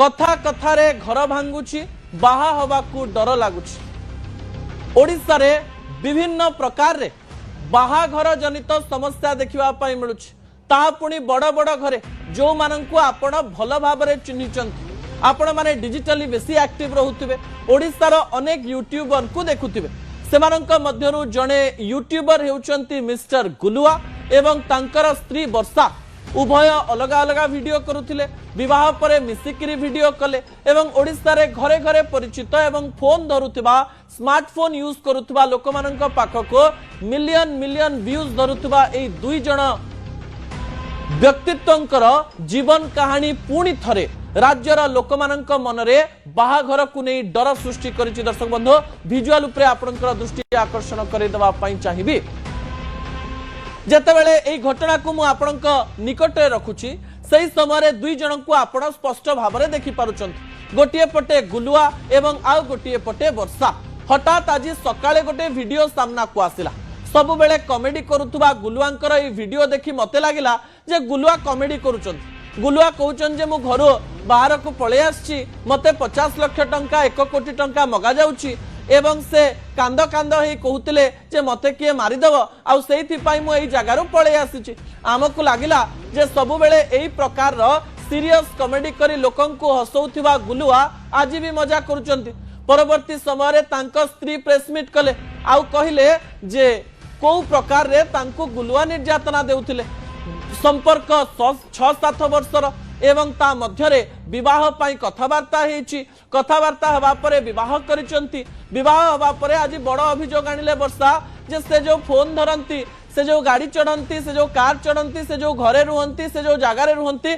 कथा कथारे घर भांगुची बाहा हवाकू डर लगुच। ओडिशा रे विभिन्न प्रकार रे बाहाघर जनित समस्या देखिबा पई मिलुछ। ता पुणी बड़ बड़ घरे जो माननकू आपण भल भाबरे चिन्हिचंती, आपण माने डिजिटली बेसी एक्टिव रहुथिबे, ओडिशा रो अनेक यूट्यूबर को देखुथिबे। सेमानंक मध्यरु जणे यूट्यूबर हेउचंती मिस्टर गुलुआ एवं तांकर स्त्री वर्षा। उभय अलग अलग वीडियो करुथिले, विवाह परे मिसिकिरी वीडियो कले एवं ओडिशा रे घरे घरे परिचित एवं फोन धरुथिबा स्मार्टफोन यूज करुथिबा लोकमानंक पाखको मिलियन मिलियन व्यूज धरुथिबा एई दुई जण व्यक्तित्वंकर जीवन कहानी पुणी थरे राज्यर लोकमानंक मनरे बाहाघर को नहीं डर सृष्टि करिछि। दर्शक बंधु विजुअल उपरे आपनकर दृष्टि आकर्षण करि देबा पई चाहिबी। जेतेबेले एई घटना को मु आपनक निकटे रखुछि सही समय दुई जन को आपण स्पष्ट भाव में देखि पारुछंती। गोटिए पटे गुलुआ एवं आउ गोटिए पटे वर्षा। हठात आज सकाळे गोटे वीडियो सामना को आसिला। सब बेले कॉमेडी करुथुबा गुलुआंकर ई वीडियो देखि मते लागिला जे गुलुआ कॉमेडी करूछंती। गुलुआ कहउछन जे मु घरो बाहर को पळे आछि, मते 50 लाख टंका 1 कोटी टंका मगा जाउछि एवं से कांद कांद हे कहूतिले जे मते किए मारिदेव आउ सेइथि पई मु एई जगारु पळे आसिछि। आमको लागिला जे सब बेले एई प्रकार रो सीरियस कॉमेडी करी लोकन को हसौथिबा गुलुआ आज भी मजा करूछंती। परवर्ती समय रे तांको स्त्री प्रेस मीट कले आउ कहिले जे को प्रकार रे तांको गुलुआ निर्यातना देउथिले। संपर्क 6-7 वर्षर एवं ता मध्यरे विवाह पाई कथावार्ता हेछि। कथावार्ता हवा परे विवाह करिसंती। विवाह हवा परे आज बड़ अभियोग आनिले वर्षा जे से जो फोन धरंती, से जो गाड़ी चढ़ंती, से जो कार चढ़ंती, से जो घरे रुहंती, से जो जगारे रुहंती